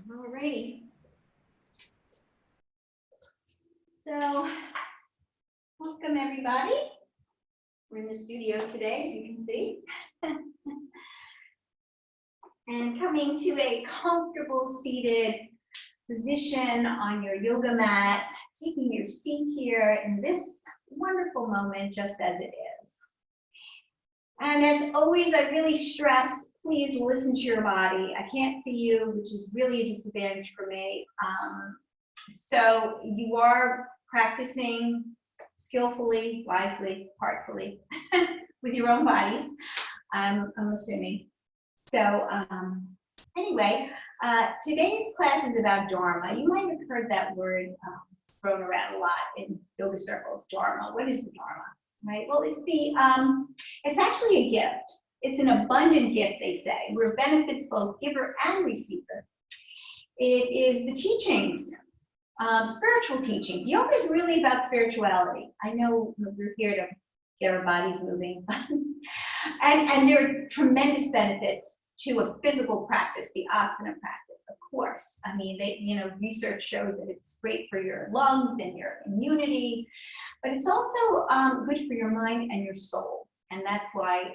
Alrighty. So, welcome everybody. We're in the studio today, as you can see. And coming to a comfortable seated position on your yoga mat, taking your seat here in this wonderful moment just as it is. And as always, I really stress, please listen to your body. I can't see you, which is really a disadvantage for me. So you are practicing skillfully, wisely, heartfully with your own bodies, I'm assuming. So anyway, today's class is about Dharma. You might have heard that word thrown around a lot in yoga circles, Dharma. What is the Dharma? Right? Well, it's actually a gift. It's an abundant gift, they say, where it benefits both giver and receiver. It is the teachings, spiritual teachings. Yoga is really about spirituality. I know we're here to get our bodies moving, and there are tremendous benefits to a physical practice, the asana practice, of course. I mean, research shows that it's great for your lungs and your immunity. But it's also good for your mind and your soul. And that's why,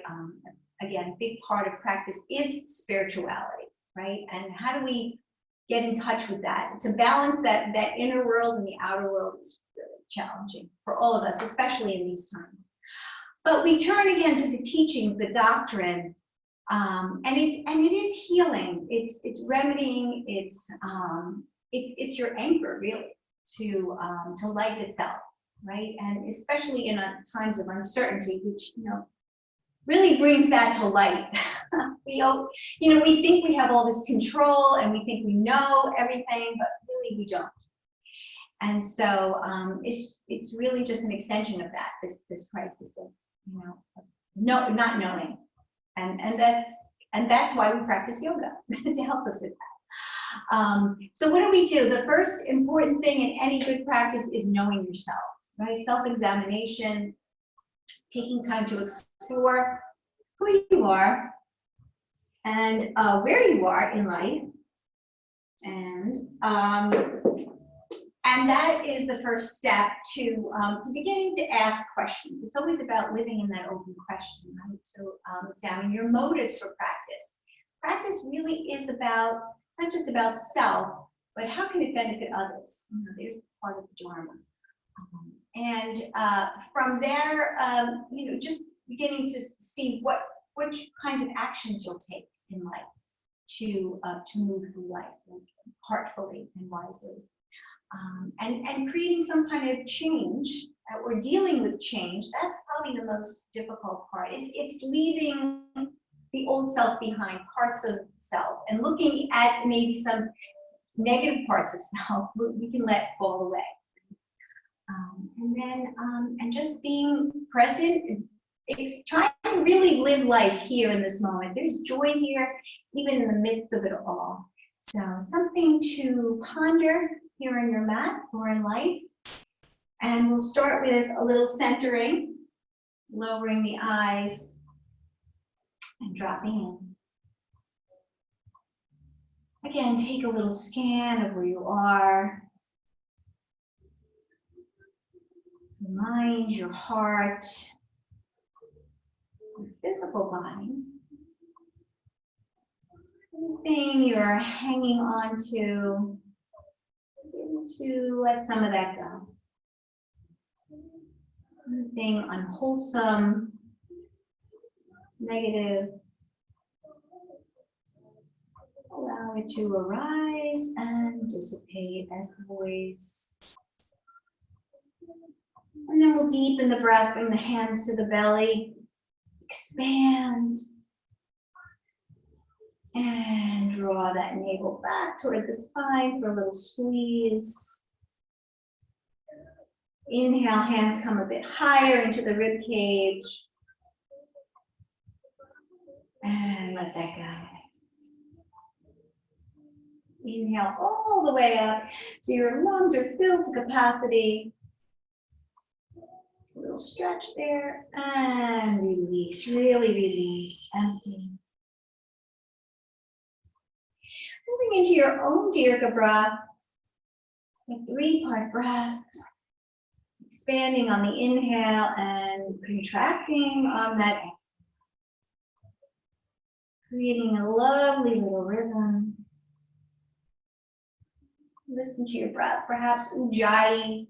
again, a big part of practice is spirituality, right? And how do we get in touch with that? To balance that inner world and the outer world is really challenging for all of us, especially in these times. But we turn again to the teachings, the doctrine, and it is healing. It's remedying. It's your anchor, really, to life itself. Right, and especially in times of uncertainty, which really brings that to light. We think we have all this control, and we think we know everything, but really we don't. And so it's really just an extension of that. This crisis of not knowing, and that's why we practice yoga to help us with that. So what do we do? The first important thing in any good practice is knowing yourself. Right? Self-examination, taking time to explore who you are and where you are in life, and that is the first step to beginning to ask questions. It's always about living in that open question, right? So examine your motives for practice. Practice really is about not just about self, but how can it benefit others? There's part of the Dharma. And from there, just beginning to see which kinds of actions you'll take in life to move through life heartfully and wisely, and creating some kind of change or dealing with change. That's probably the most difficult part. It's leaving the old self behind, parts of self, and looking at maybe some negative parts of self we can let fall away. And then, and just being present, it's trying to really live life here in this moment. There's joy here, even in the midst of it all. So something to ponder here on your mat or in life. And we'll start with a little centering, lowering the eyes and dropping in. Again, take a little scan of where you are. Your mind, your heart, your physical body, anything you're hanging on to, begin to let some of that go. Anything unwholesome, negative, allow it to arise and dissipate as always. And then we'll deepen the breath, bring the hands to the belly, expand, and draw that navel back toward the spine for a little squeeze. Inhale, hands come a bit higher into the rib cage. And let that go. Inhale all the way up so your lungs are filled to capacity. A little stretch there, and release, really release, empty. Coming into your own Dirga breath, a 3-part breath, expanding on the inhale and contracting on that exhale. Creating a lovely little rhythm. Listen to your breath, perhaps Ujjayi.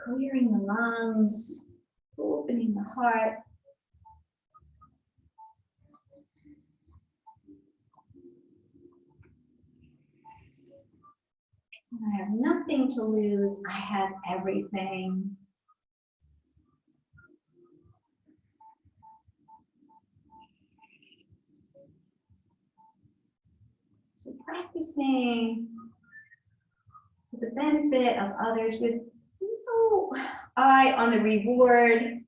Clearing the lungs, opening the heart. I have nothing to lose, I have everything. So practicing for the benefit of others with no eye on the reward,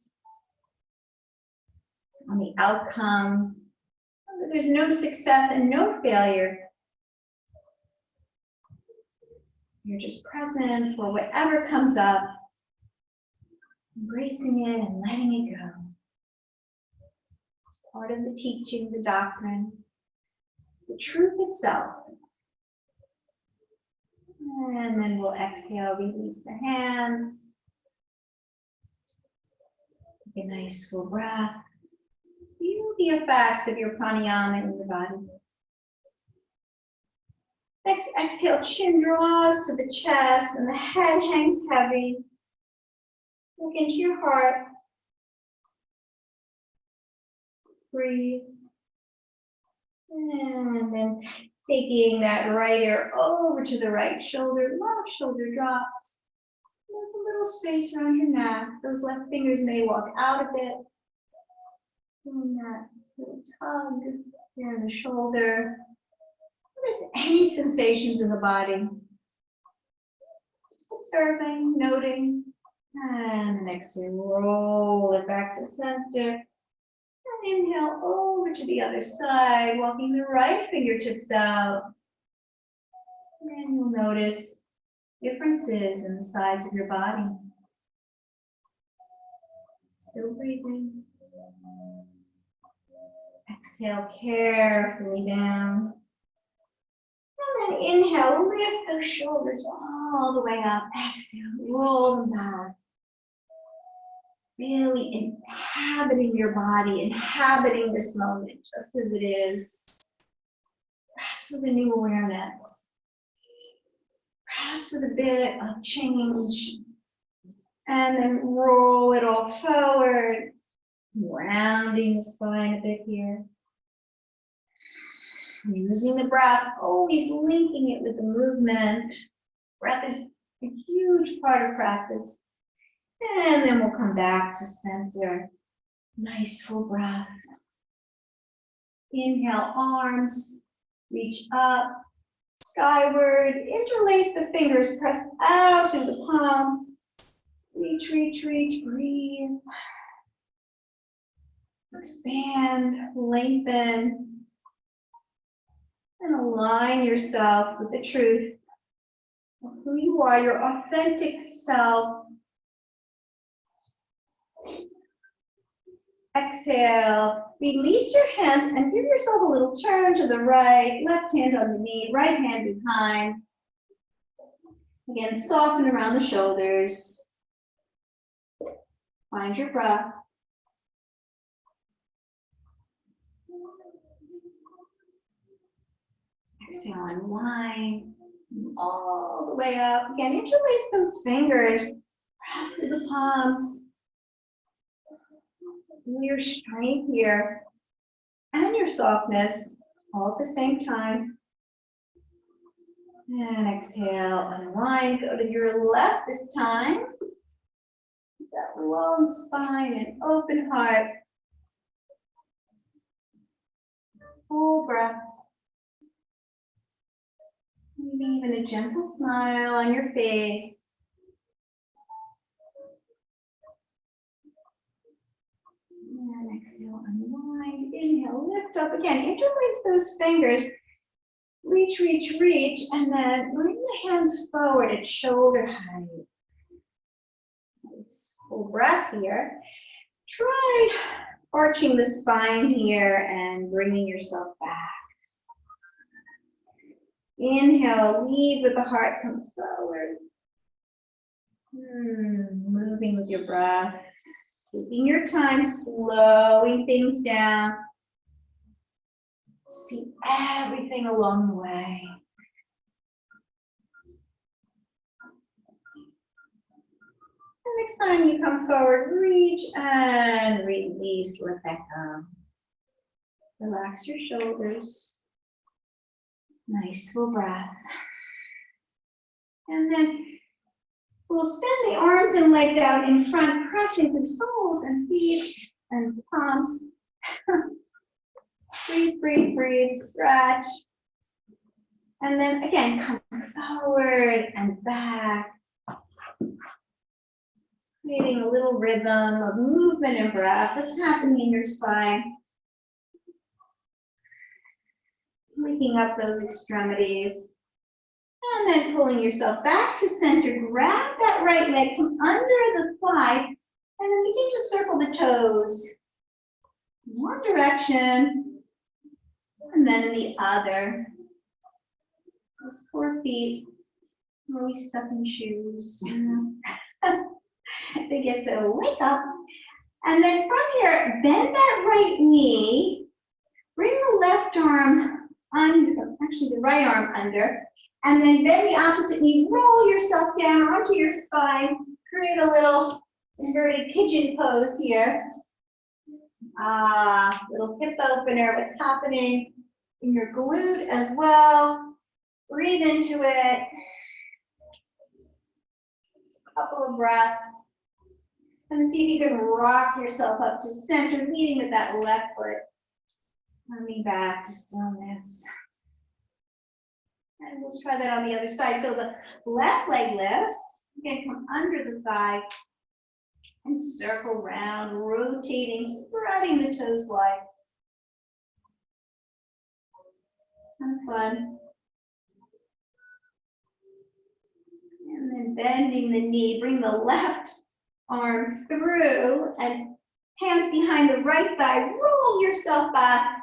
on the outcome. There's no success and no failure. You're just present for whatever comes up, embracing it and letting it go. It's part of the teaching, the doctrine, the truth itself. And then we'll exhale, release the hands. Take a nice full breath. Feel the effects of your pranayama in your body. Next, exhale, chin draws to the chest and the head hangs heavy. Look into your heart. Breathe. And then taking that right ear over to the right shoulder, left shoulder drops. There's a little space around your neck. Those left fingers may walk out a bit. Doing that little tug here in the shoulder. Notice any sensations in the body. Just observing, noting. And exhale, roll it back to center. And inhale over to the other side, walking the right fingertips out. And you'll notice differences in the sides of your body. Still breathing. Exhale carefully down. And then inhale, lift those shoulders all the way up. Exhale, roll them back. Really inhabiting your body, inhabiting this moment just as it is. Perhaps with a new awareness. Perhaps with a bit of change. And then roll it all forward. Rounding the spine a bit here. Using the breath, always linking it with the movement. Breath is a huge part of practice. And then we'll come back to center. Nice full breath. Inhale, arms, reach up, skyward, interlace the fingers, press out through the palms. Reach, reach, reach, breathe. Expand, lengthen. And align yourself with the truth of who you are, your authentic self. Exhale, release your hands and give yourself a little turn to the right, left hand on the knee, right hand behind. Again, soften around the shoulders. Find your breath. Exhale, unwind all the way up. Again, interlace those fingers. Press through the palms. Feel your strength here and your softness all at the same time. And exhale, unwind. Go to your left this time. That long spine and open heart. Full breaths. Maybe even a gentle smile on your face. And exhale, unwind. Inhale, lift up again. Interlace those fingers. Reach, reach, reach. And then bring the hands forward at shoulder height. Nice full breath here. Try arching the spine here and bringing yourself back. Inhale, lead with the heart, come forward. Moving with your breath, taking your time, slowing things down. See everything along the way. And next time you come forward, reach and release, let that go. Relax your shoulders. Nice full breath. And then we'll send the arms and legs out in front, pressing through soles and feet and palms. Breathe, breathe, breathe, stretch. And then again, come forward and back. Creating a little rhythm of movement and breath that's happening in your spine. Waking up those extremities. And then pulling yourself back to center. Grab that right leg from under the thigh. And then begin to circle the toes. One direction. And then in the other. Those poor feet. Always stuck in shoes. They get to wake up. And then from here, bend that right knee. Bring the left arm under, actually the right arm under, and then bend the opposite knee, roll yourself down onto your spine, create a little inverted pigeon pose here. Little hip opener, what's happening in your glute as well. Breathe into it. A couple of breaths. And see if you can rock yourself up to center, leading with that left foot. Coming back to stillness. And let's try that on the other side. So the left leg lifts. Again, come under the thigh and circle around, rotating, spreading the toes wide. Have fun. And then bending the knee, bring the left arm through and hands behind the right thigh. Roll yourself back.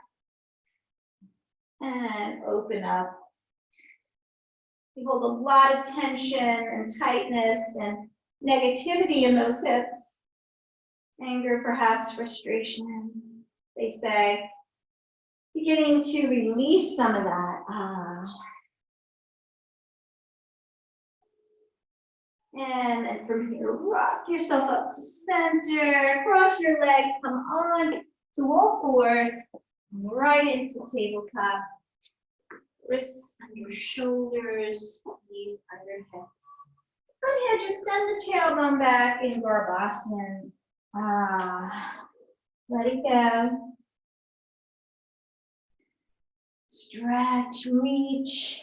And open up. You hold a lot of tension and tightness and negativity in those hips. Anger, perhaps frustration, they say. Beginning to release some of that. And then from here, rock yourself up to center. Cross your legs, come on to all fours. Right into tabletop, wrists under shoulders, knees under hips. From here, just send the tailbone back in Garbhasana. Let it go. Stretch, reach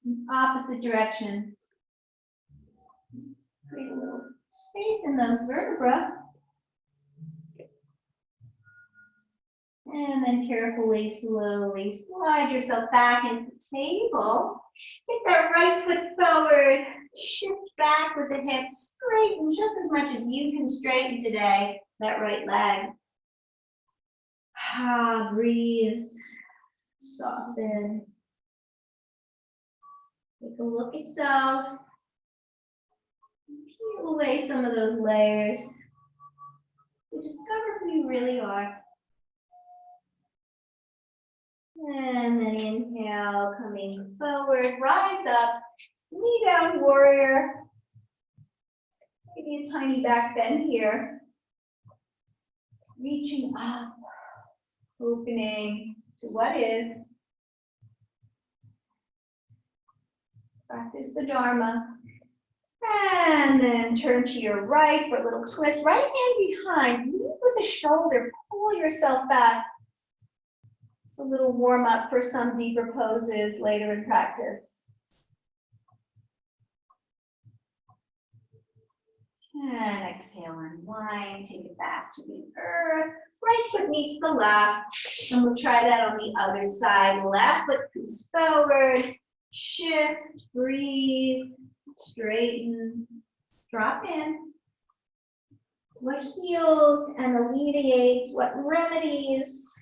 in opposite directions. Create a little space in those vertebrae. And then carefully, slowly slide yourself back into table. Take that right foot forward, shift back with the hips, straighten just as much as you can straighten today, that right leg. Breathe, soften. Take a look at self. Peel away some of those layers to discover who you really are. And then inhale, coming forward, rise up, knee down warrior. Maybe a tiny back bend here. Reaching up, opening to what is. Practice the Dharma. And then turn to your right for a little twist. Right hand behind, lead with the shoulder, pull yourself back. It's a little warm up for some deeper poses later in practice. And exhale, unwind, take it back to the earth. Right foot meets the left. And we'll try that on the other side. Left foot comes forward. Shift, breathe, straighten, drop in. what heals and alleviates, what remedies,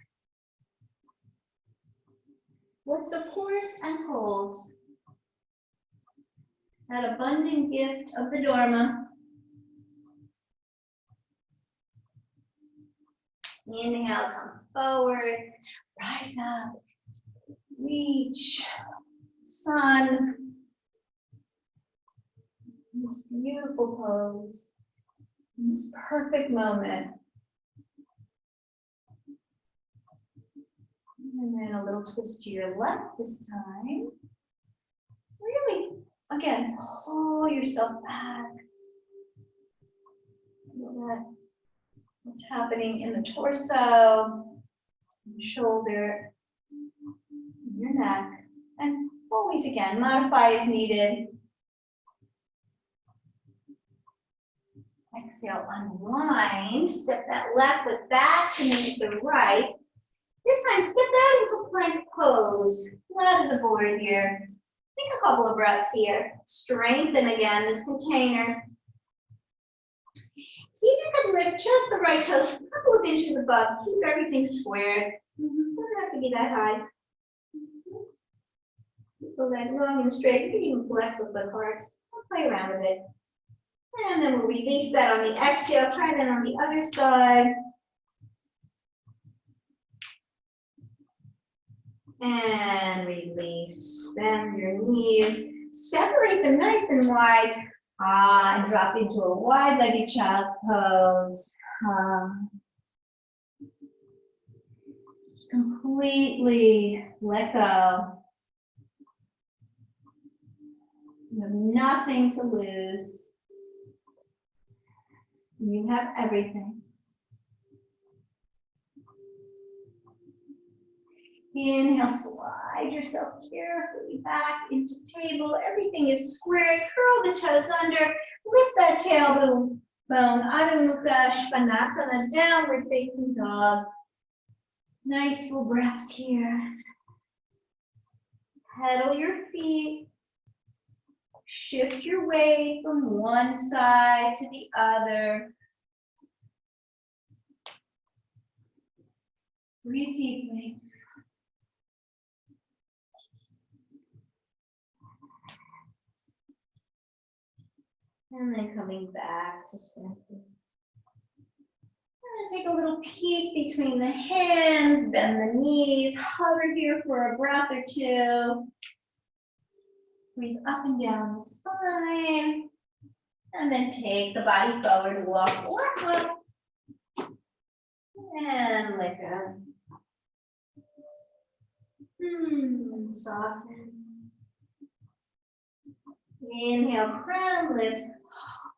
what supports and holds that abundant gift of the Dharma. Inhale, come forward, rise up, reach, sun. This beautiful pose, this perfect moment. And then a little twist to your left this time. Really, again, pull yourself back. Feel that what's happening in the torso, the shoulder, your neck. And always again, modify as needed. Exhale, unwind. Step that left foot back to meet the right. This time, step out into plank pose. Flat as a board here. Take a couple of breaths here. Strengthen again this container. See if you can lift just the right toes a couple of inches above. Keep everything squared. Doesn't have to be that high. Keep the leg long and straight. You can even flex the foot hard. Play around with it. And then we'll release that on the exhale. Try that on the other side. And release. Bend your knees. Separate them nice and wide. And drop into a wide-legged child's pose. Completely let go. You have nothing to lose. You have everything. Inhale, slide yourself carefully back into table. Everything is squared. Curl the toes under. Lift that tailbone. Adho Mukha Svanasana, downward facing dog. Nice full breaths here. Pedal your feet. Shift your weight from one side to the other. Breathe deeply. And then coming back to center. Take a little peek between the hands, bend the knees, hover here for a breath or two. Breathe up and down the spine. And then take the body forward, walk or up. And let go. Soften. Inhale, crown lifts.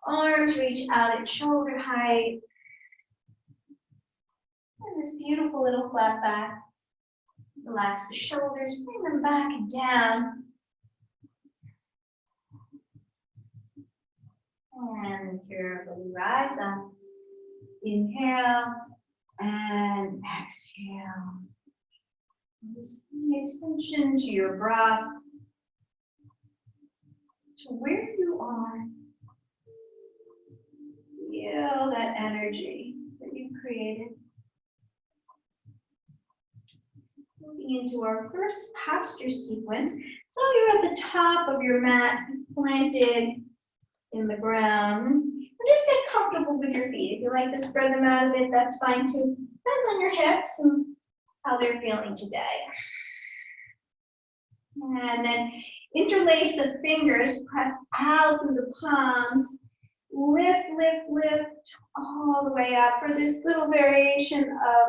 Arms reach out at shoulder height. And this beautiful little flat back. Relax the shoulders, bring them back and down. And carefully rise up. Inhale and exhale. Just pay attention to your breath, to where you are. Feel that energy that you've created. Moving into our first posture sequence. So you're at the top of your mat, planted in the ground. And just get comfortable with your feet. If you like to spread them out a bit, that's fine too. Depends on your hips and how they're feeling today. And then interlace the fingers, press out through the palms. Lift, lift, lift all the way up for this little variation of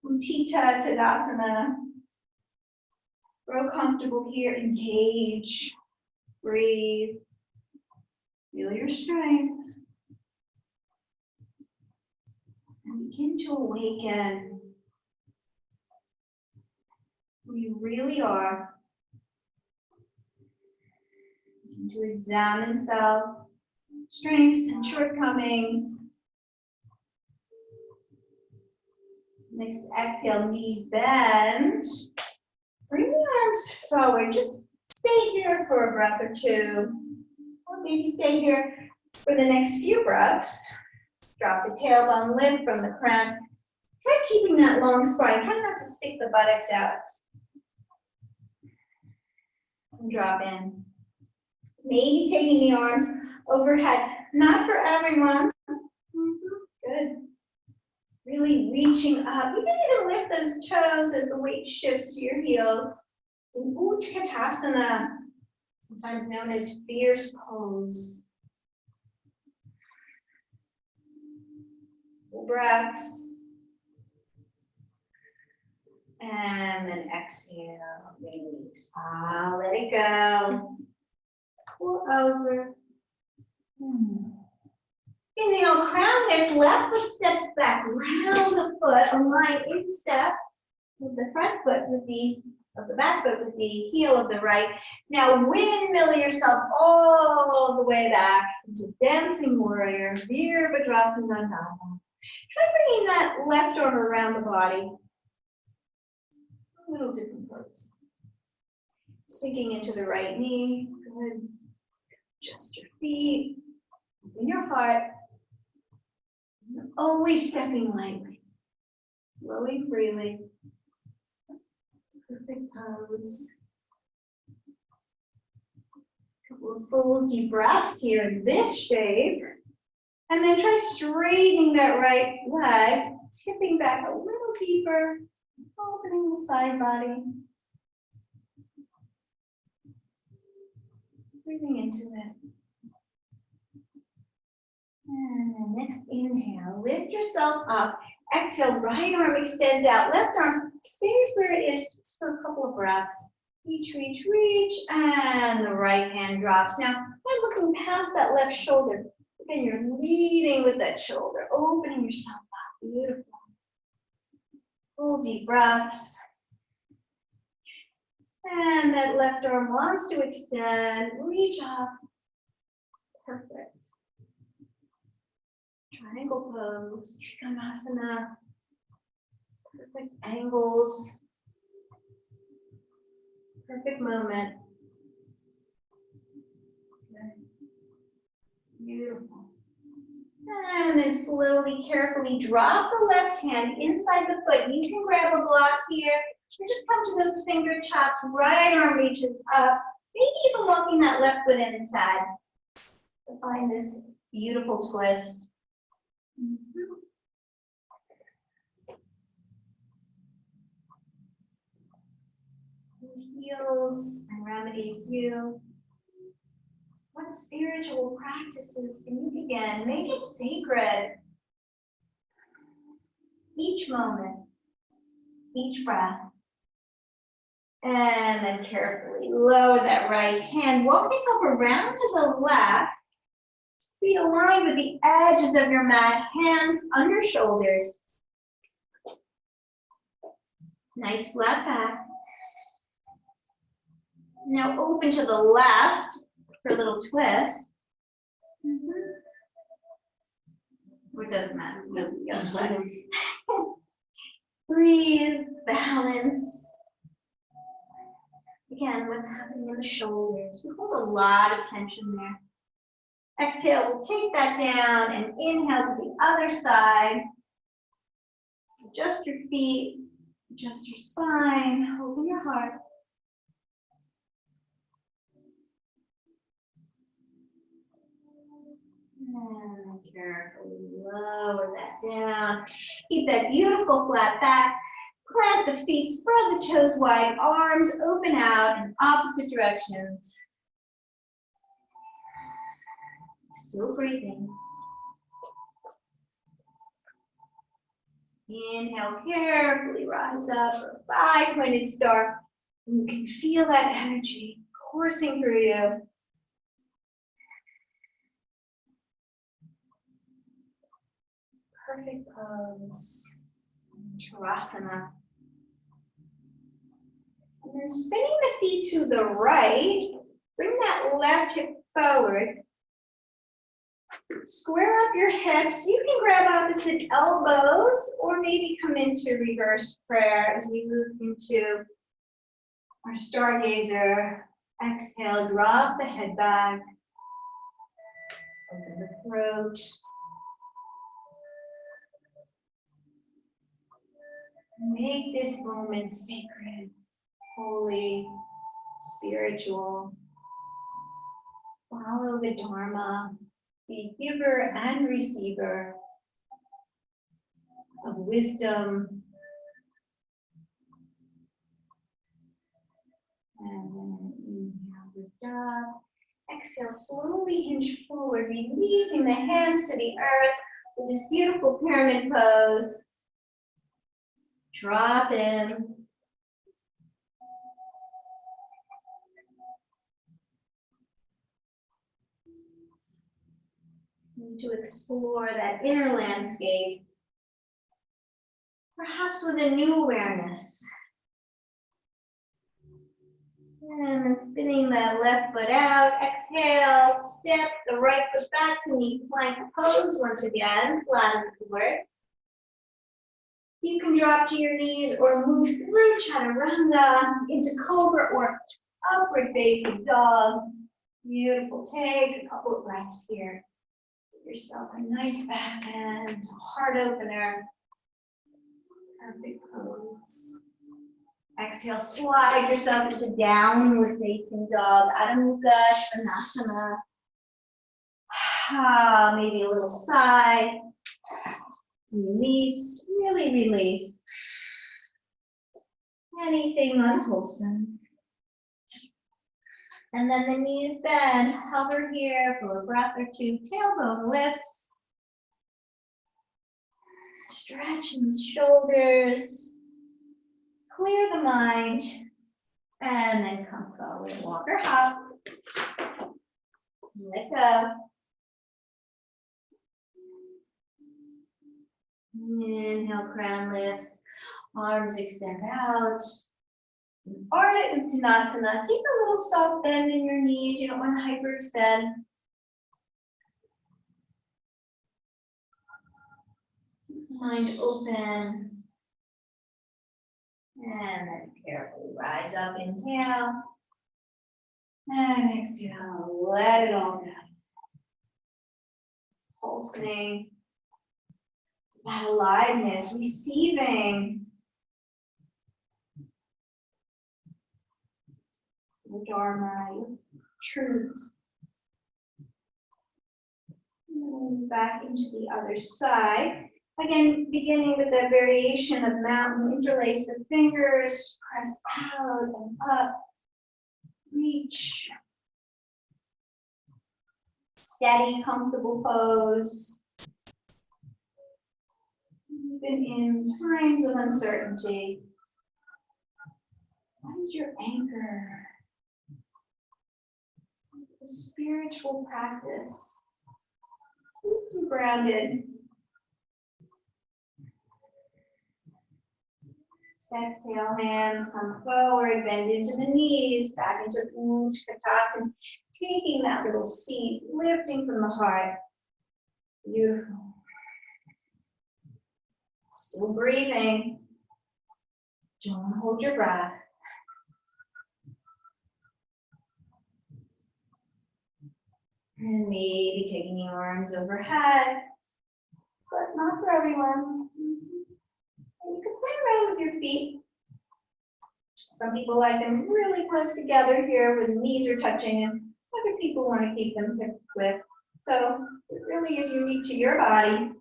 Utthita Tadasana. Grow comfortable here, engage, breathe, feel your strength. And begin to awaken who you really are. Begin to examine self, strengths and shortcomings. Next exhale, knees bend. Bring the arms forward. Just stay here for a breath or two. Or maybe stay here for the next few breaths. Drop the tailbone, lift from the crown. Try keeping that long spine. Try not to stick the buttocks out. And drop in. Maybe taking the arms overhead. Not for everyone. Good. Really reaching up. You can even lift those toes as the weight shifts to your heels. In Utkatasana, sometimes known as fierce pose. Full breaths. And then exhale, release. Let it go. Pull over. Inhale, crown this, left foot steps back, round the foot, align in step with the front foot with the, of the back foot with the heel of the right. Now windmill yourself all the way back into dancing warrior, Virabhadrasana Dharma. Try bringing that left arm around the body. A little different pose. Sinking into the right knee. Good. Adjust your feet. Open your heart. Always stepping lightly. Flowing freely. Perfect pose. Couple of full deep breaths here in this shape. And then try straightening that right leg, tipping back a little deeper, opening the side body. Breathing into it. And then next inhale, lift yourself up. Exhale, right arm extends out, left arm stays where it is just for a couple of breaths. Reach, reach, reach, and the right hand drops. Now, by looking past that left shoulder, again, you're leading with that shoulder, opening yourself up. Beautiful. Full deep breaths. And that left arm wants to extend, reach up. Perfect. Triangle pose, Trikonasana. Perfect angles. Perfect moment. Good. Beautiful. And then slowly, carefully drop the left hand inside the foot. You can grab a block here. You just come to those fingertips, right arm reaches up. Maybe even walking that left foot in inside. To find this beautiful twist. Heals and remedies you. What spiritual practices can you begin? Make it sacred. Each moment, each breath. And then carefully lower that right hand. Walk yourself around to the left. Feet aligned with the edges of your mat. Hands under shoulders. Nice flat back. Now open to the left for a little twist. Or it doesn't matter. No, the other side. Breathe, balance. Again, what's happening in the shoulders? We hold a lot of tension there. Exhale, we'll take that down and inhale to the other side. Adjust your feet, adjust your spine, open your heart. And carefully lower that down. Keep that beautiful flat back. Plant the feet, spread the toes wide, arms open out in opposite directions. Still breathing. Inhale, carefully rise up, a five-pointed star. And you can feel that energy coursing through you. Perfect pose. Trikonasana. And then spinning the feet to the right, bring that left hip forward. Square up your hips. You can grab opposite elbows or maybe come into reverse prayer as we move into our stargazer. Exhale, drop the head back. Open the throat. Make this moment sacred, holy, spiritual. Follow the Dharma, the giver and receiver of wisdom. And then inhale, lift up. Exhale, slowly hinge forward, releasing the hands to the earth with this beautiful pyramid pose. Drop in. To explore that inner landscape, perhaps with a new awareness. And spinning the left foot out, exhale, step the right foot back to meet plank pose once again, flat as forward. You can drop to your knees or move through chaturanga into cobra or upward facing dog. Beautiful. Take a couple of breaths here. Give yourself a nice back bend, heart opener. Perfect pose. Exhale, slide yourself into downward facing dog, Adho Mukha Svanasana. Maybe a little sigh. Release, really release. Anything unwholesome. And then the knees bend, hover here for a breath or two, tailbone lifts. Stretch in the shoulders. Clear the mind, and then come forward, walk or hop. Let go. Inhale, crown lifts, arms extend out. Ardha Uttanasana, keep a little soft bend in your knees, you don't want to hyperextend. Mind open. And then carefully rise up, inhale. And exhale, let it all go. Pulsing. That aliveness, receiving the Dharma, your truth. And back into the other side. Again, beginning with that variation of mountain, interlace the fingers, press out and up, reach. Steady, comfortable pose. Even in times of uncertainty, what is your anchor? The spiritual practice keeps you grounded. Exhale, hands come forward, bend into the knees, back into Utkatasana, taking that little seat, lifting from the heart. Beautiful. Still breathing. Don't hold your breath. And maybe taking your arms overhead, but not for everyone. And you can play around with your feet. Some people like them really close together here where the knees are touching, and other people want to keep them hip width. So it really is unique to your body.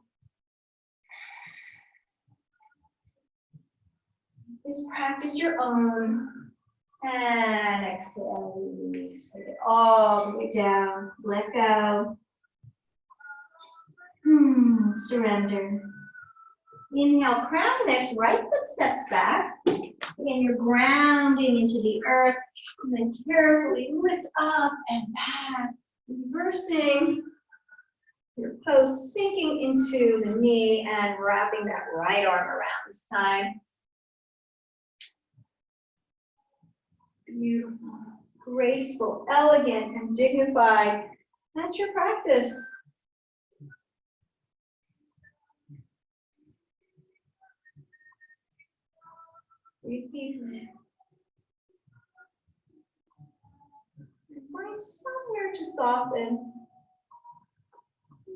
Just practice your own. And exhale, release. Take it all the way down. Let go. Surrender. Inhale, crown lifts, right foot steps back. Again, you're grounding into the earth. And then carefully lift up and back. Reversing your pose, sinking into the knee and wrapping that right arm around this time. Beautiful, graceful, elegant, and dignified. That's your practice. Breathe deeply. And find somewhere to soften.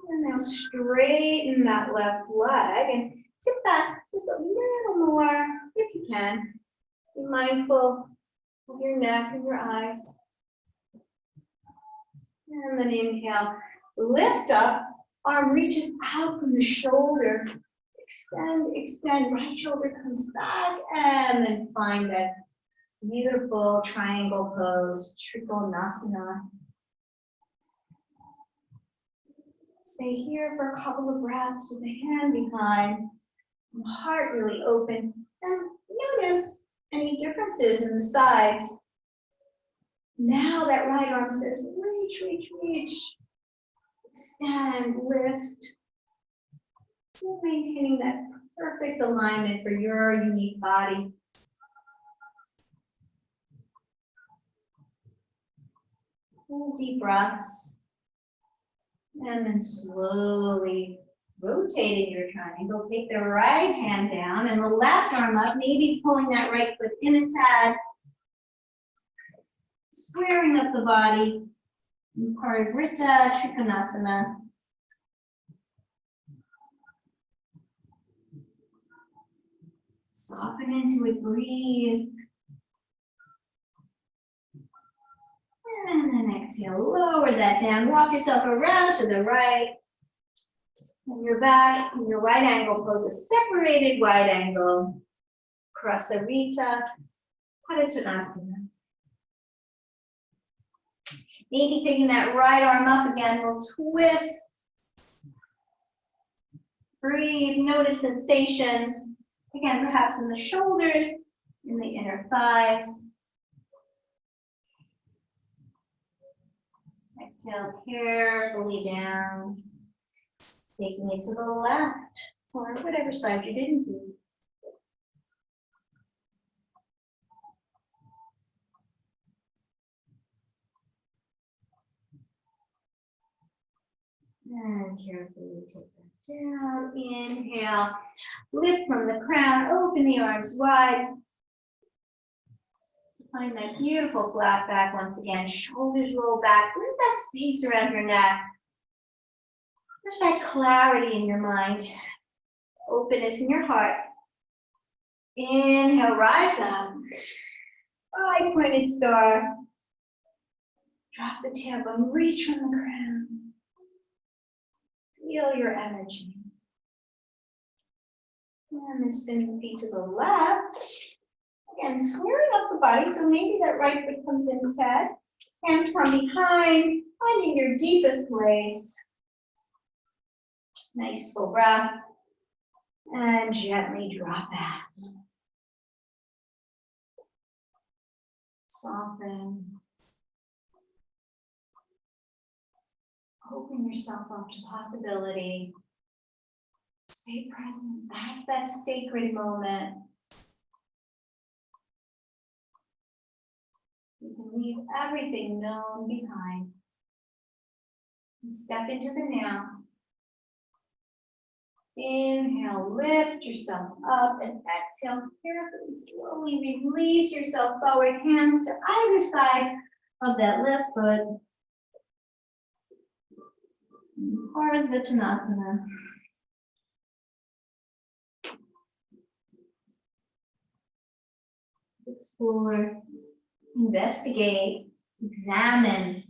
And now straighten that left leg and tip back just a little more if you can. Be mindful of your neck and your eyes. And then inhale, lift up, arm reaches out from the shoulder. Extend, extend, right shoulder comes back, and then find that beautiful triangle pose, Trikonasana. Stay here for a couple of breaths with the hand behind, and heart really open. And notice any differences in the sides. Now that right arm says, reach, reach, reach. Extend, lift. Still maintaining that perfect alignment for your unique body. Full deep breaths. And then slowly rotate in your triangle. Take the right hand down and the left arm up, maybe pulling that right foot in its head. Squaring up the body. Parivrtta Trikonasana. Soften into it, breathe. And then exhale, lower that down. Walk yourself around to the right. And you're back in your right angle pose, a separated wide angle. Prasarita Padottanasana. Maybe taking that right arm up again, we'll twist. Breathe, notice sensations. Again, perhaps in the shoulders, in the inner thighs. Exhale carefully down, taking it to the left or whatever side you didn't do. And carefully take that down. Inhale, lift from the crown, open the arms wide. Find that beautiful flat back once again. Shoulders roll back. Where's that space around your neck? Where's that clarity in your mind? Openness in your heart. Inhale, rise up. Five-pointed star. Drop the tailbone, reach from the crown. Feel your energy. And then spin the feet to the left. Again, squaring up the body, so maybe that right foot comes in its head. Hands from behind, finding your deepest place. Nice full breath. And gently drop back. Soften. Open yourself up to possibility. Stay present. That's that sacred moment. You can leave everything known behind. And step into the now. Inhale, lift yourself up, and exhale, carefully, slowly release yourself forward, hands to either side of that left foot. Parivrtta. Explore, investigate, examine.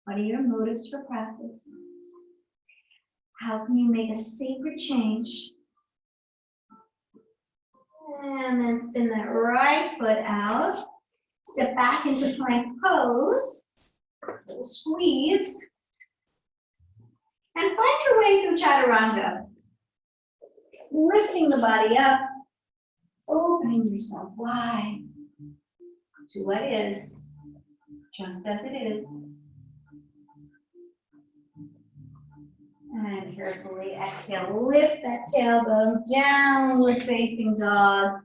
What are your motives for practice? How can you make a sacred change? And then spin that right foot out. Step back into plank pose. Squeeze. And find your way through chaturanga. Lifting the body up. Opening yourself wide to what is, just as it is. And carefully exhale, lift that tailbone, downward facing dog.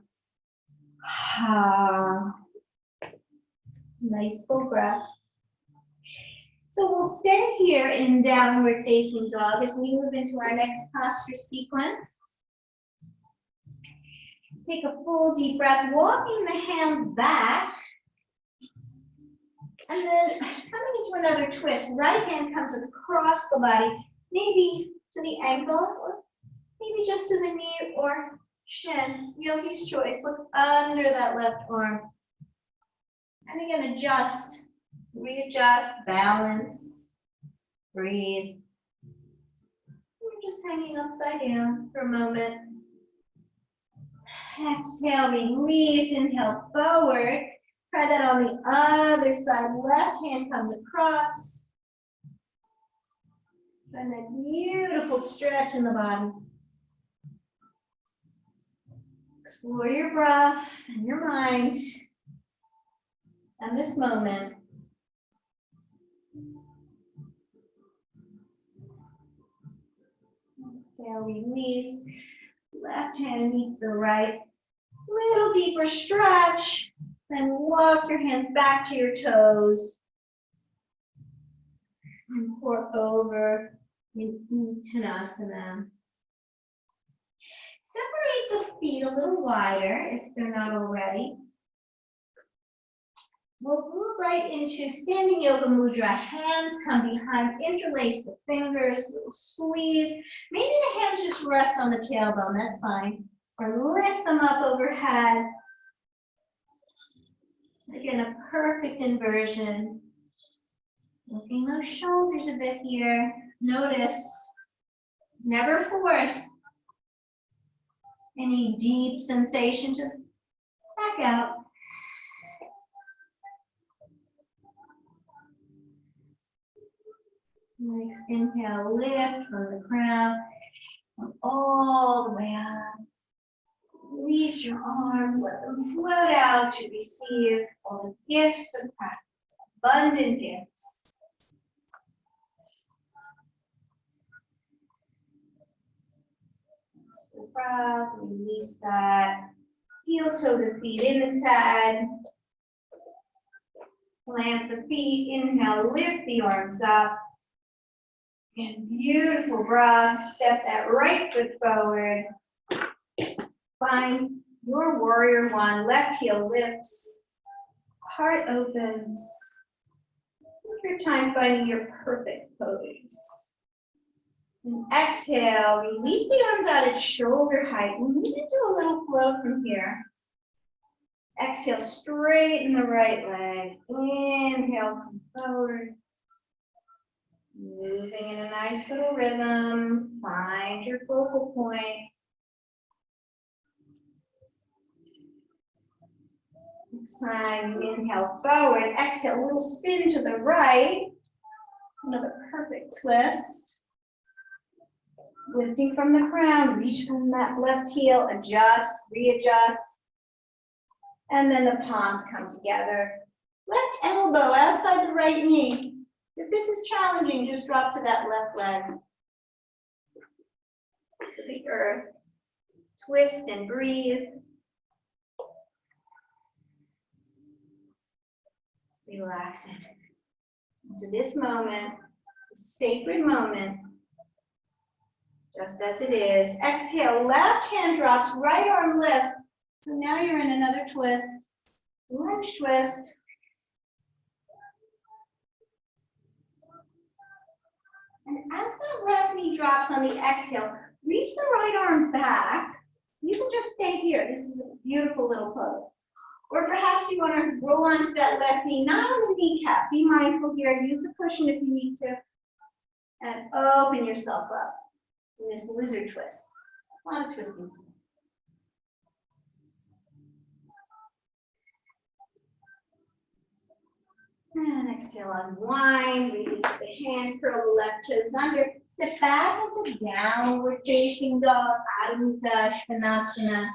Nice full breath. So we'll stay here in downward facing dog as we move into our next posture sequence. Take a full deep breath, walking the hands back. And then coming into another twist, right hand comes across the body, maybe to the ankle, or maybe just to the knee or shin. Yogi's choice. Look under that left arm. And again, adjust, readjust, balance, breathe. We're just hanging upside down for a moment. Exhale, release, inhale forward. Try that on the other side. Left hand comes across. And a beautiful stretch in the body. Explore your breath and your mind and this moment. Exhale, release. Left hand meets the right. Little deeper stretch. Then walk your hands back to your toes. And fork over in Uttanasana. Separate the feet a little wider if they're not already. We'll move right into standing yoga mudra. Hands come behind, interlace the fingers, little squeeze. Maybe the hands just rest on the tailbone, that's fine. Or lift them up overhead. Again, a perfect inversion. Looking those shoulders a bit here. Notice, never force any deep sensation, just back out. Next inhale, lift from the crown, all the way up. Release your arms, let them float out to receive all the gifts of practice, abundant gifts. So breath, release that. Heel toe the feet in the tag. Plant the feet, inhale, lift the arms up. And beautiful breath, step that right foot forward. Find your warrior one, left heel lifts, heart opens. Take your time finding your perfect pose. And exhale, release the arms out at shoulder height. We need to do a little flow from here. Exhale, straighten the right leg. Inhale, come forward. Moving in a nice little rhythm. Find your focal point. Next time, inhale forward. Exhale, a little spin to the right. Another perfect twist. Lifting from the ground, reach from that left heel, adjust, readjust. And then the palms come together. Left elbow outside the right knee. If this is challenging, just drop to that left leg. To the earth. Twist and breathe. Relax it. Into this moment, this sacred moment, just as it is. Exhale, left hand drops, right arm lifts. So now you're in another twist. Lunge twist. And as that left knee drops on the exhale, reach the right arm back. You can just stay here. This is a beautiful little pose. Or perhaps you want to roll onto that left knee, not on the kneecap. Be mindful here. Use the cushion if you need to. And open yourself up in this lizard twist. A lot of twisting. And exhale, unwind, release the hand, curl the left toes under, sit back into downward facing dog, Adho Mukha Svanasana.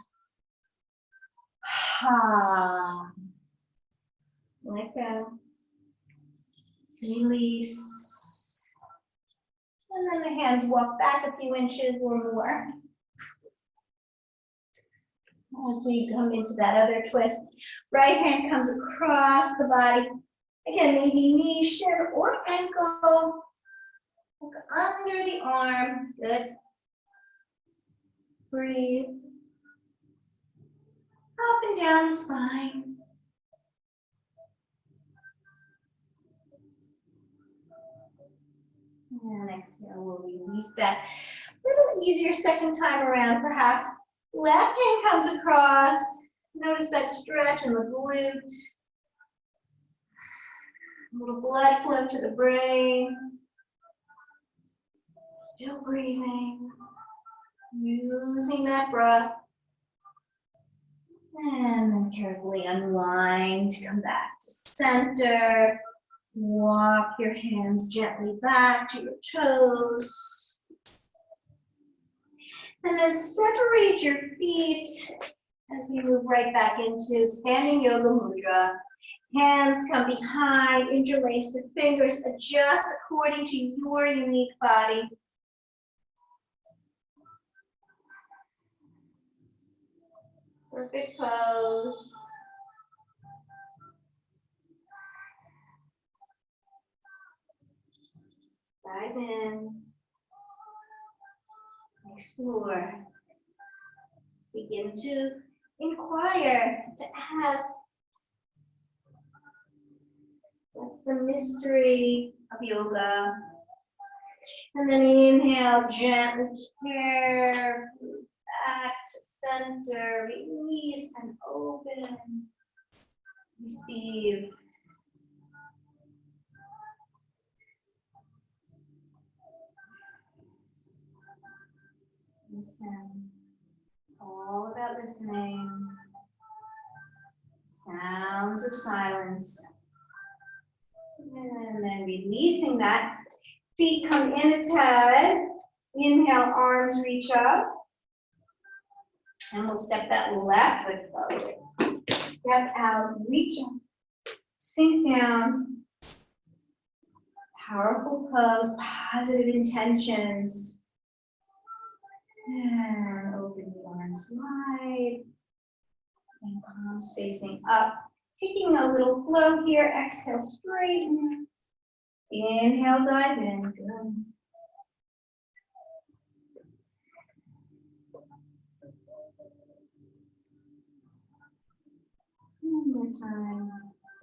Let go, release, and then the hands walk back a few inches or more. As we come into that other twist, right hand comes across the body. Again, maybe knee, shin, or ankle. Look under the arm. Good. Breathe. Up and down the spine. And exhale, we'll release that. A little easier second time around, perhaps. Left hand comes across. Notice that stretch in the glute. A little blood flow to the brain. Still breathing. Using that breath. And then carefully unwind, come back to center. Walk your hands gently back to your toes. And then separate your feet as we move right back into standing yoga mudra. Hands come behind, interlace the fingers, adjust according to your unique body. Perfect pose. Dive in. Explore. Begin to inquire, to ask, what's the mystery of yoga? And then inhale, gently, carefully back to center, release and open, receive. Listen, all about listening. Sounds of silence. And then releasing that. Feet come in its head. Inhale, arms reach up. And we'll step that left foot forward. Step out, reach up, sink down. Powerful pose, positive intentions. And open the arms wide. And palms facing up. Taking a little flow here. Exhale, straighten. Inhale, dive in. Good. One more time.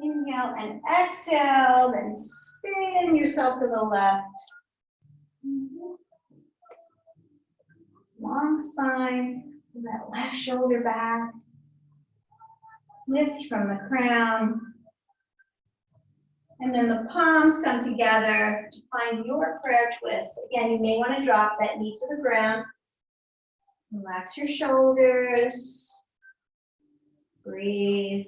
Inhale and exhale, then spin yourself to the left. Long spine, that left shoulder back. Lift from the crown. And then the palms come together to find your prayer twist. Again, you may want to drop that knee to the ground. Relax your shoulders. Breathe.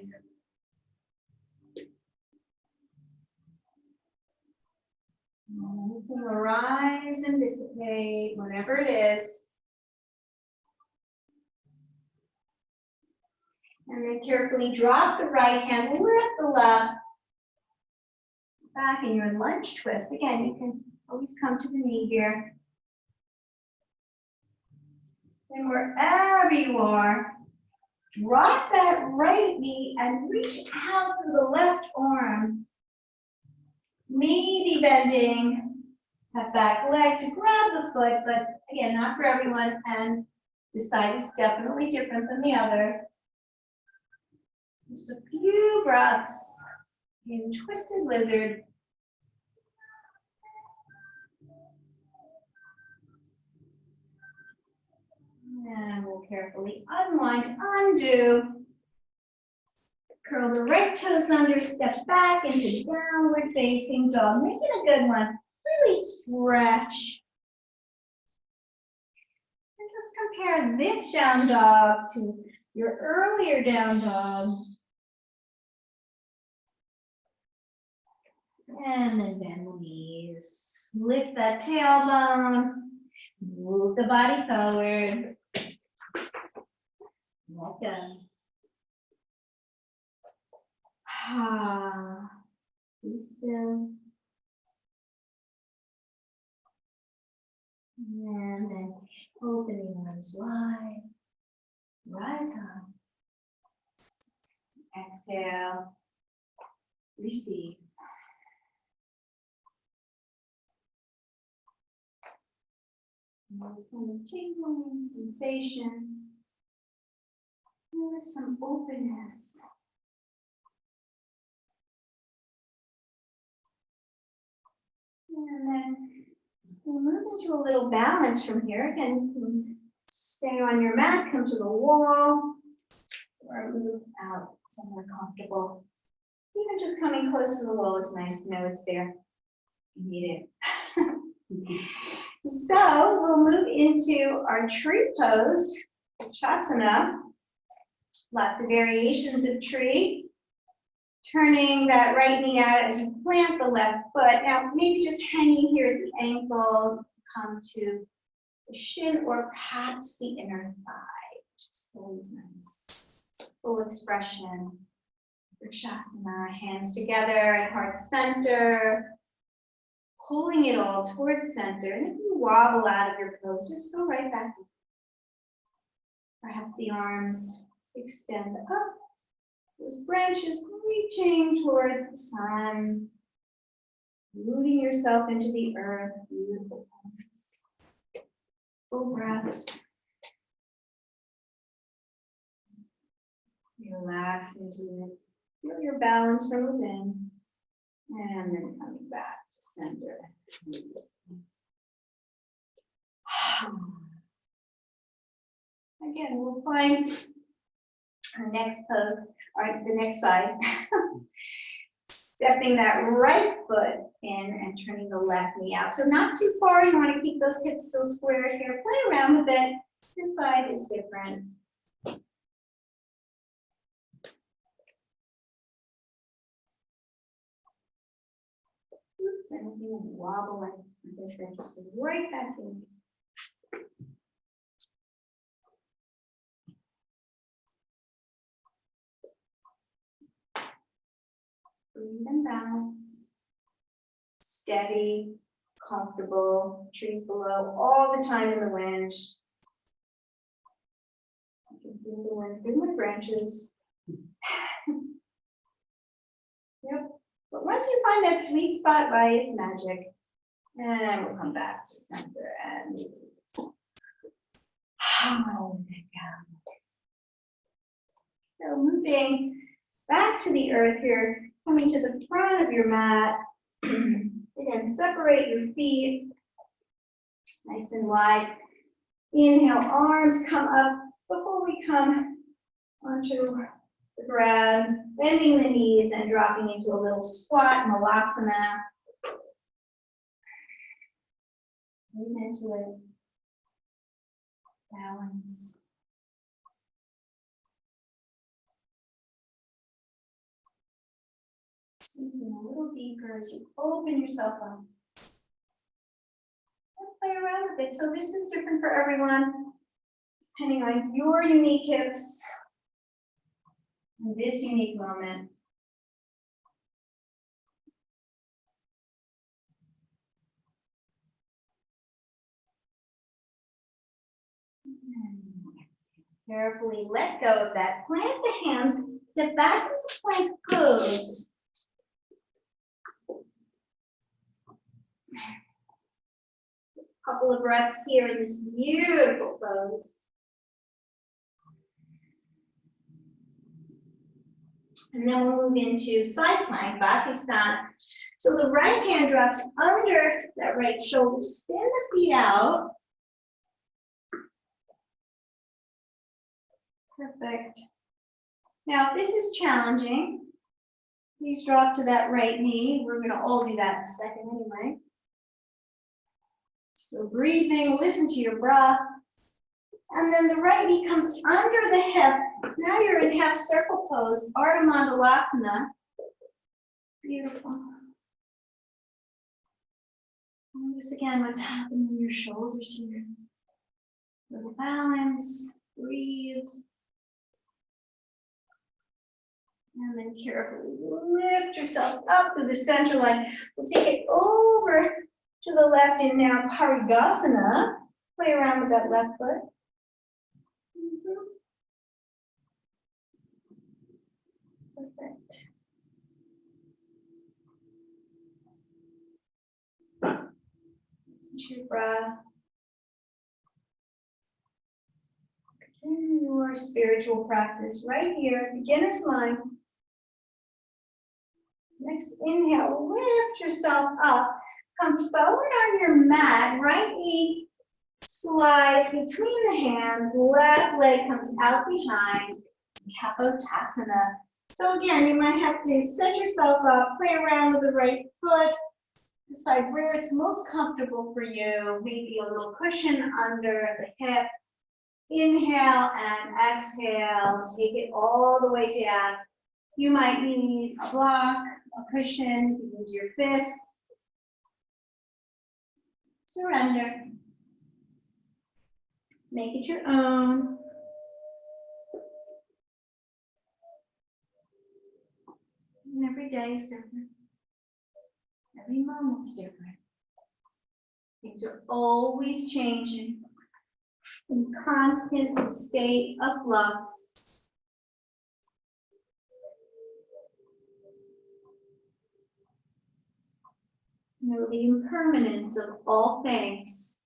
You can arise and dissipate, whatever it is. And then carefully drop the right hand, lift the left. Back in your lunge twist. Again, you can always come to the knee here. And wherever you are, drop that right knee and reach out to the left arm. Maybe bending that back leg to grab the foot, but again, not for everyone, and this side is definitely different than the other. Just a few breaths in Twisted Lizard. And we'll carefully unwind, undo. Curl the right toes under, step back into downward facing dog. Make it a good one. Really stretch. And just compare this down dog to your earlier down dog. And then bend the knees. Lift that tailbone. Move the body forward. Let go. Be still. And then open the arms wide. Rise up. Exhale. Receive. Notice some tingling sensation. Notice some openness. And then We'll move into a little balance from here. Again, you can stay on your mat, come to the wall, or move out somewhere comfortable. Even just coming close to the wall is nice to know it's there. You need it. So we'll move into our tree pose, Shasana. Lots of variations of tree. Turning that right knee out as you plant the left foot. Now, maybe just hanging here at the ankle, come to the shin or perhaps the inner thigh, which is always nice. Full expression. Vrikshasana, hands together at heart center, pulling it all towards center. And if you wobble out of your pose, just go right back. Perhaps the arms extend up. Those branches reaching toward the sun, rooting yourself into the earth. Beautiful pose. Full breaths. Relax into it. Feel your balance from within. And then coming back to center. Again, we'll find our next pose, or the next side. Stepping that right foot in and turning the left knee out. So not too far, you want to keep those hips still squared here. Play around with it. This side is different. Oops, anything will wobble like this, then just go right back in. Breathe and balance. Steady, comfortable, trees below, all the time in the wind. You can feel the wind through my branches. Yep. But once you find that sweet spot, right, it's magic. And we'll come back to center and release. Oh, so moving back to the earth here, coming to the front of your mat. Again, separate your feet nice and wide. Inhale, arms come up before we come onto the ground, bending the knees and dropping into a little squat, malasana. Move into it. Balance. Sinking a little deeper as you open yourself up. And play around with it. So this is different for everyone, depending on your unique hips in this unique moment. Carefully let go of that. Plant the hands, step back into plank pose. Couple of breaths here in this beautiful pose. And then we'll move into side plank, Vasisthana. So the right hand drops under that right shoulder, spin the feet out. Perfect. Now, if this is challenging, please drop to that right knee. We're going to all do that in a second anyway. So breathing, listen to your breath. And then the right knee comes under the hip. Now you're in half circle pose, Ardha Mandalasana. Beautiful. Notice again what's happening in your shoulders here. Little balance, breathe. And then carefully lift yourself up to the center line. We'll take it over to the left in now Parigasana. Play around with that left foot. Perfect. Listen to your breath. Begin your spiritual practice right here, beginner's mind. Next inhale, lift yourself up. Come forward on your mat, right knee slides between the hands, left leg comes out behind, Kapotasana. So again, you might have to set yourself up, play around with the right foot, decide where it's most comfortable for you, maybe a little cushion under the hip. Inhale and exhale, take it all the way down. You might need a block, a cushion, you can use your fists. Surrender. Make it your own. And every day is different. Every moment's different. Things are always changing. In constant state of flux. Know the impermanence of all things.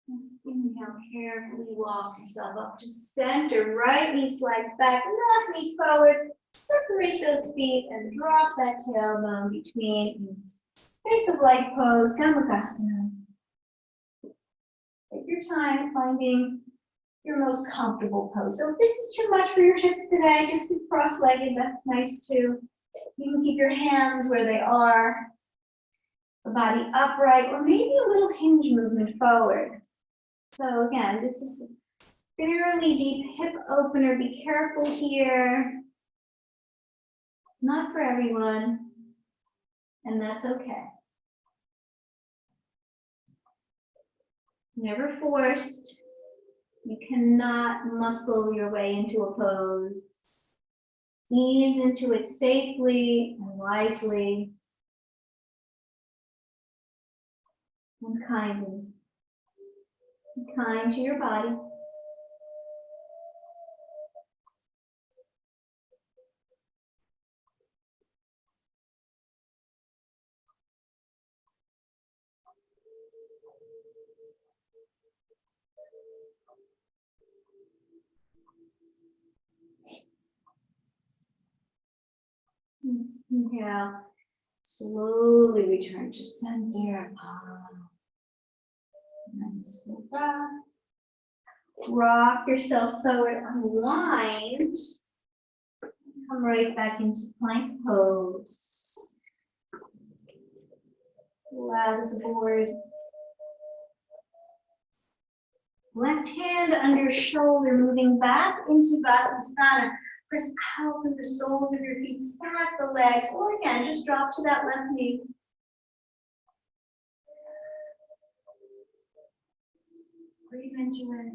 Let's inhale, carefully walk yourself up to center. Right knee slides back, left knee forward. Separate those feet and drop that tailbone between knees. Face of light pose, Kamakasana. Take your time finding your most comfortable pose. So if this is too much for your hips today, just sit cross-legged, that's nice too. You can keep your hands where they are, the body upright, or maybe a little hinge movement forward. So again, this is a fairly deep hip opener. Be careful here. Not for everyone, and that's okay. Never forced. You cannot muscle your way into a pose. Ease into it safely and wisely and kindly. Be kind to your body. Inhale, slowly return to center. Nice breath. Rock yourself forward, unwind. Come right back into plank pose. Allow the board. Left hand under shoulder, moving back into Vasasana. Press out through the soles of your feet, stack the legs, or again, just drop to that left knee. Breathe into it.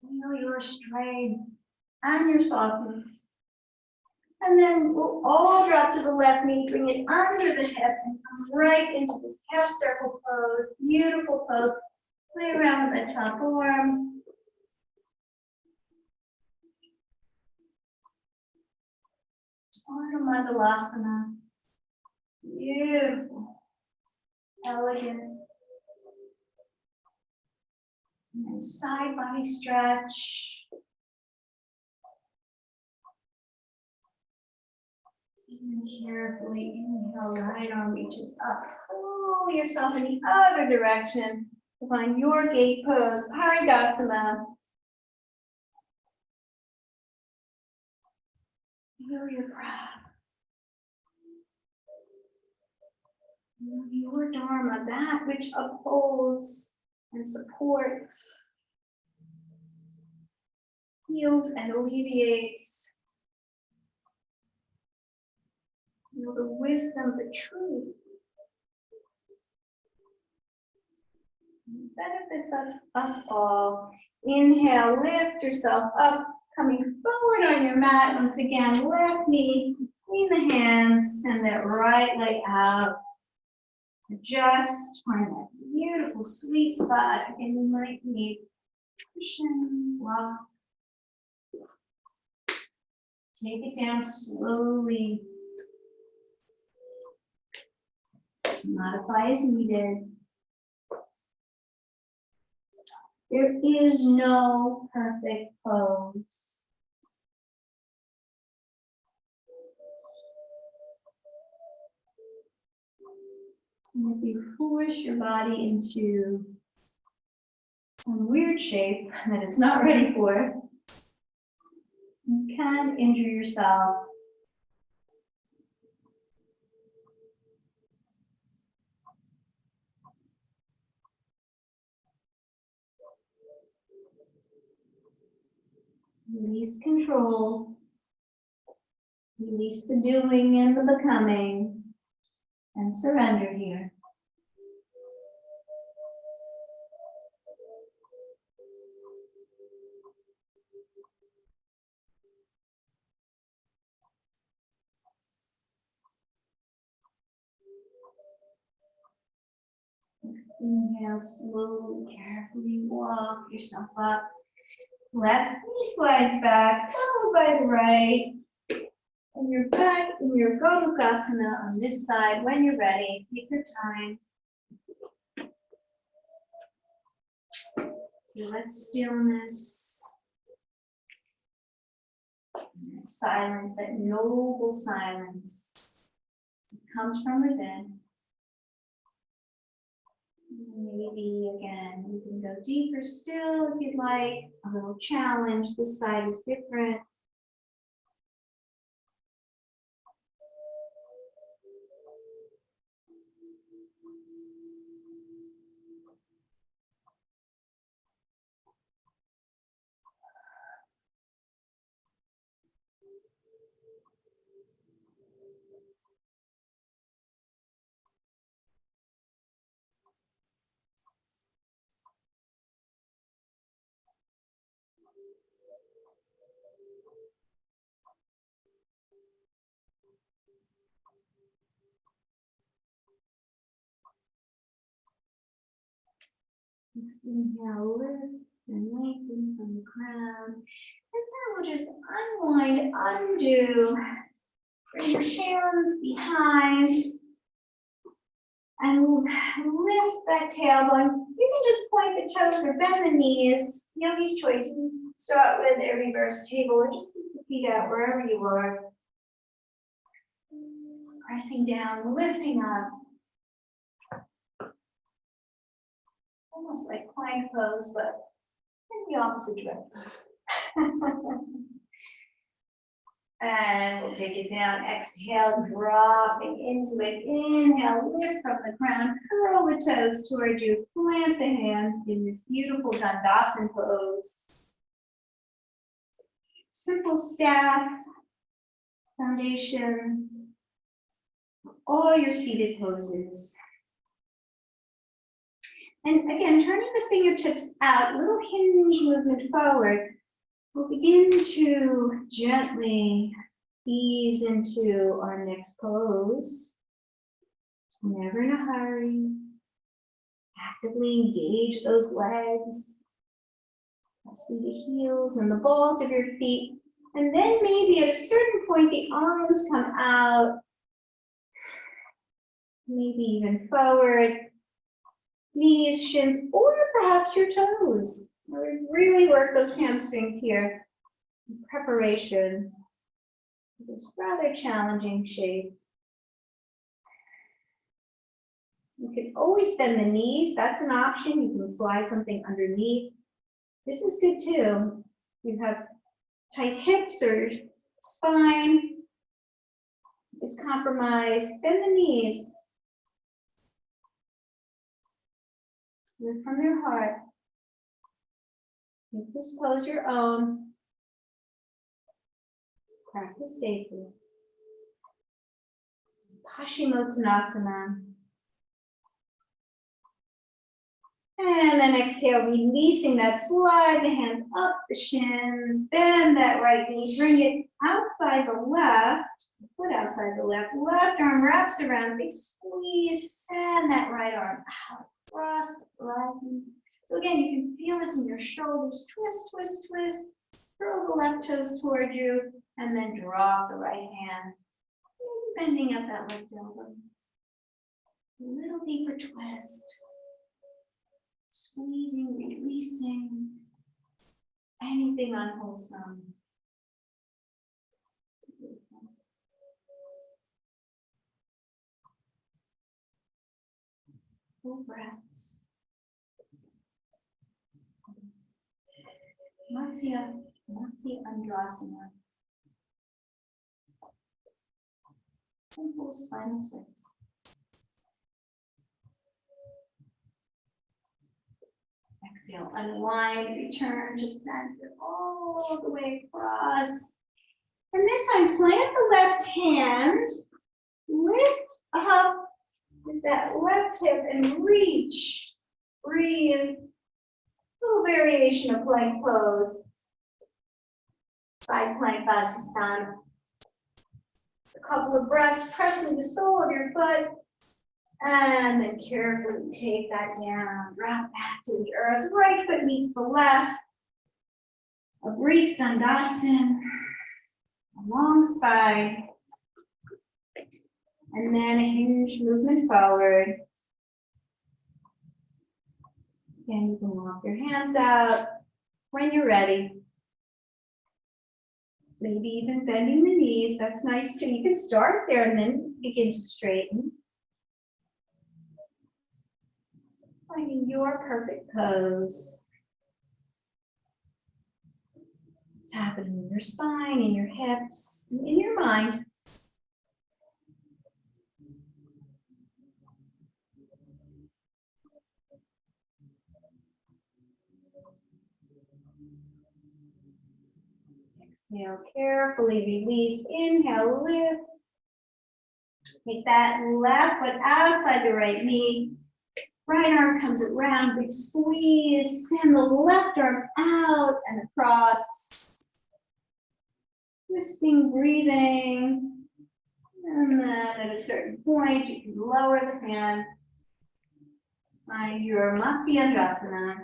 Feel your strength and your softness. And then we'll all drop to the left knee, bring it under the hip, and come right into this half circle pose. Beautiful pose. Play around with the top arm. Ardha Beautiful. Elegant. And then side body stretch. And carefully inhale, right arm reaches up. Pull yourself in the other direction to find your gate pose, Parigasana. Feel your breath. Your Dharma, that which upholds and supports, heals and alleviates. Feel the wisdom, the truth. Benefits us all. Inhale, lift yourself up, coming forward on your mat. Once again, left knee between the hands, send that right leg out. Just find that beautiful sweet spot. Again, you might need cushion, block. Take it down slowly. Modify as needed. There is no perfect pose. And if you force your body into some weird shape that it's not ready for, you can injure yourself. Release control. Release the doing and the becoming. And surrender here. Inhale, slowly, carefully walk yourself up. Left knee slides back, followed by the right. And you're back in your Gomukhasana on this side. When you're ready, take your time. Feel that stillness. And that silence, that noble silence. It comes from within. Maybe again, you can go deeper still if you'd like. A little challenge. This side is different. Next inhale, lift and lengthen from the crown. This time we'll just unwind, undo. Bring your hands behind. And lift that tailbone. You can just point the toes or bend the knees. Yogi's choice. You can start with a reverse table or just keep the feet out wherever you are. Pressing down, lifting up. Almost like plank pose, but in the opposite direction. And we'll take it down. Exhale, dropping into it. Inhale, lift from the crown. Curl the toes toward you. Plant the hands in this beautiful Dandasana pose. Simple staff foundation. All your seated poses. And again, turning the fingertips out, little hinge movement forward. We'll begin to gently ease into our next pose. Never in a hurry. Actively engage those legs. See the heels and the balls of your feet. And then maybe at a certain point, the arms come out. Maybe even forward. Knees, shins, or perhaps your toes. We really work those hamstrings here in preparation for this rather challenging shape. You can always bend the knees. That's an option. You can slide something underneath. This is good too. You have tight hips or spine is compromised. Bend the knees. Lift from your heart. Make this pose your own. Practice safely. Paschimottanasana. And then exhale, releasing that, slide the hands up the shins, bend that right knee, bring it outside the left, foot outside the left, left arm wraps around, big squeeze, send that right arm out, across the horizon. So again, you can feel this in your shoulders, twist, twist, twist. Curl the left toes toward you, and then drop the right hand, bending up that left elbow. A little deeper twist. Squeezing, releasing anything unwholesome. Full breaths. Matsya Andrasana. Simple spinal twist. Exhale, unwind, return to center all the way across. And this time, plant the left hand, lift up with that left hip and reach. Breathe. Little variation of plank pose. Side plank Vasisthana. A couple of breaths, pressing the sole of your foot. And then carefully take that down, drop back to the earth. Right foot meets the left. A brief Dandasana, a long spine. And then a hinge movement forward. Again, you can walk your hands out when you're ready. Maybe even bending the knees, that's nice too. You can start there and then begin to straighten. Finding your perfect pose. What's happening in your spine, in your hips, in your mind. Exhale, carefully release. Inhale, lift. Take that left foot outside the right knee. Right arm comes around, big squeeze. Send the left arm out and across. Twisting, breathing. And then at a certain point, you can lower the hand. Find your Matsyendrasana.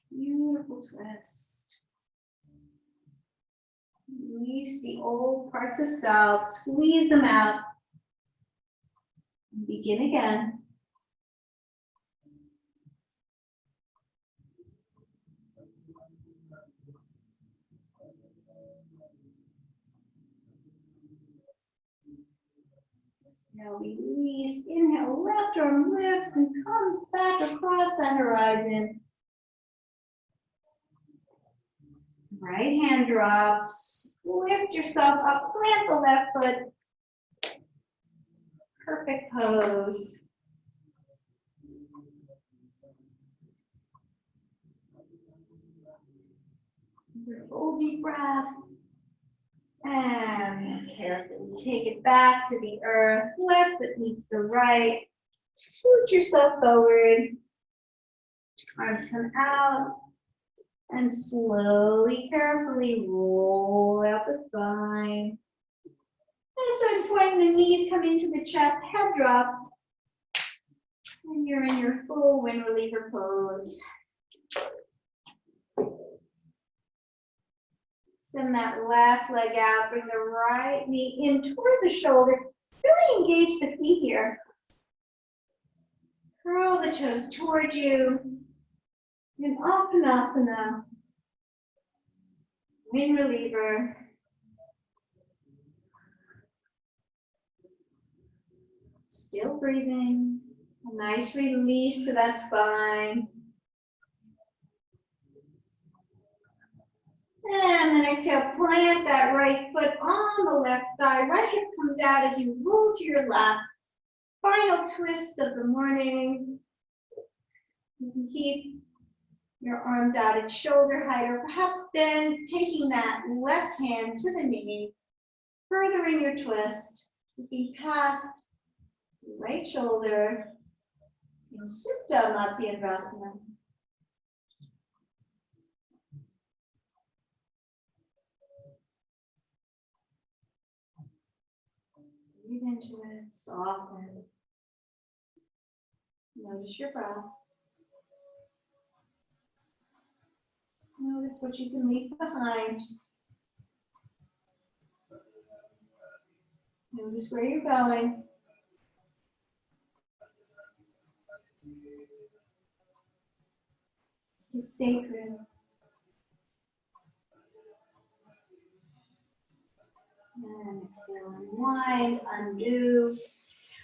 Beautiful twist. Release the old parts of self, squeeze them out. And begin again. Exhale, release. Inhale, left arm lifts and comes back across the horizon. Right hand drops, lift yourself up, plant the left foot. Perfect pose. Full deep breath. And carefully take it back to the earth. Left foot meets the right. Scoot yourself forward. Arms come out. And slowly, carefully roll out the spine. At a certain point, the knees come into the chest, head drops. And you're in your full wind reliever pose. Send that left leg out, bring the right knee in toward the shoulder. Really engage the feet here. Curl the toes toward you. In Uttanasana, wind reliever. Still breathing. A nice release to that spine. And then exhale, plant that right foot on the left thigh. Right hip comes out as you roll to your left. Final twist of the morning. You can keep your arms out at shoulder height, or perhaps then taking that left hand to the knee, furthering your twist, looking past the right shoulder in Supta Matsyendrasana. Breathe into it, soften. Notice your breath. Notice what you can leave behind. Notice where you're going. It's sacred. And exhale, unwind, undo.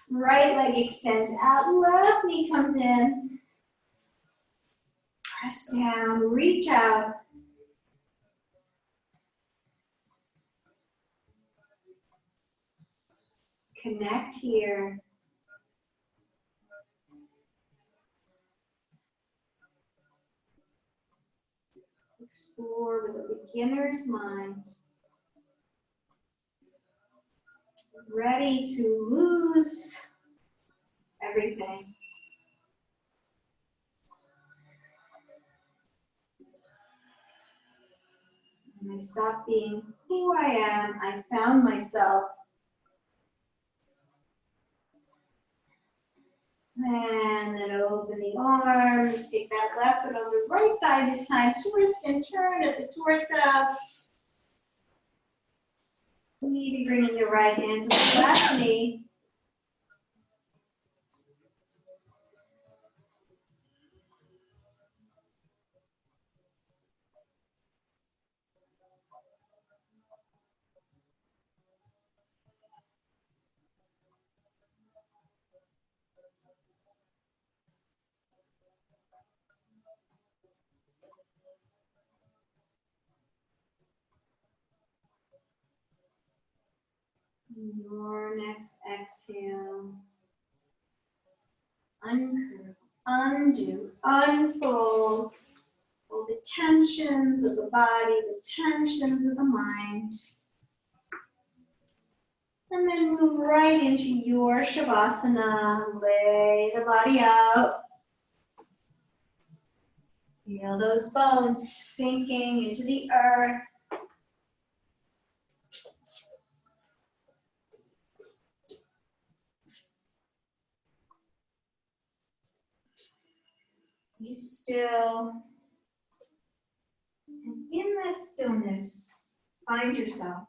Right leg extends out, left knee comes in. Press down, reach out. Connect here. Explore with a beginner's mind. Ready to lose everything. And I stopped being who I am. I found myself. And then open the arms. Take that left foot over the right thigh this time. Twist and turn at the torso. Maybe bringing the right hand to the left knee. Your next exhale. Uncurl, undo, unfold. All the tensions of the body, the tensions of the mind. And then move right into your Shavasana. Lay the body out. Feel those bones sinking into the earth. Be still. And in that stillness, find yourself.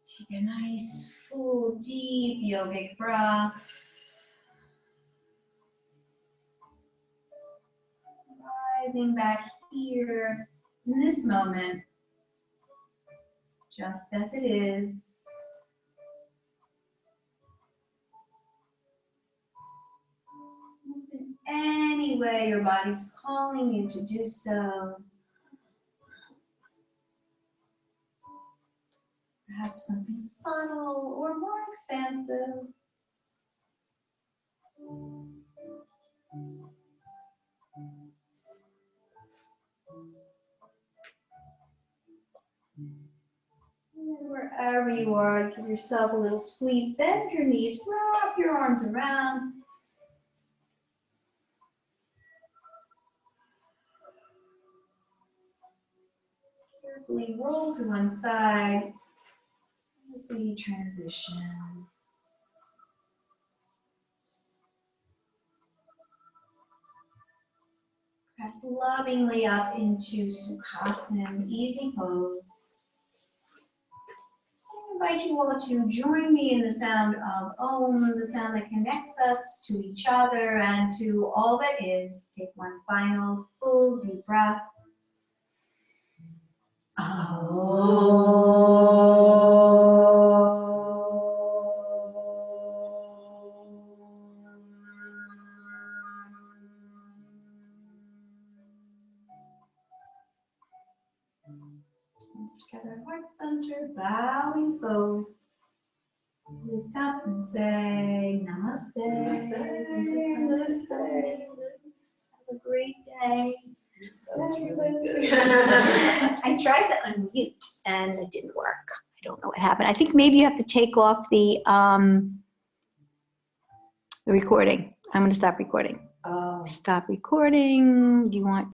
Take a nice, full, deep yogic breath. Arriving back here in this moment, just as it is. In any way your body's calling you to do so. Perhaps something subtle or more expansive. And wherever you are, give yourself a little squeeze. Bend your knees, wrap your arms around. Carefully roll to one side as we transition. Press lovingly up into Sukhasana, easy pose. I invite you all to join me in the sound of Om, the sound that connects us to each other and to all that is. Take one final full deep breath. Let's get our heart center, bowing forward. Lift up and say Namaste. Namaste. Have a great day. That's really good. I tried to unmute and it didn't work. I don't know what happened. I think maybe you have to take off the recording. I'm going to stop recording. Stop recording. Do you want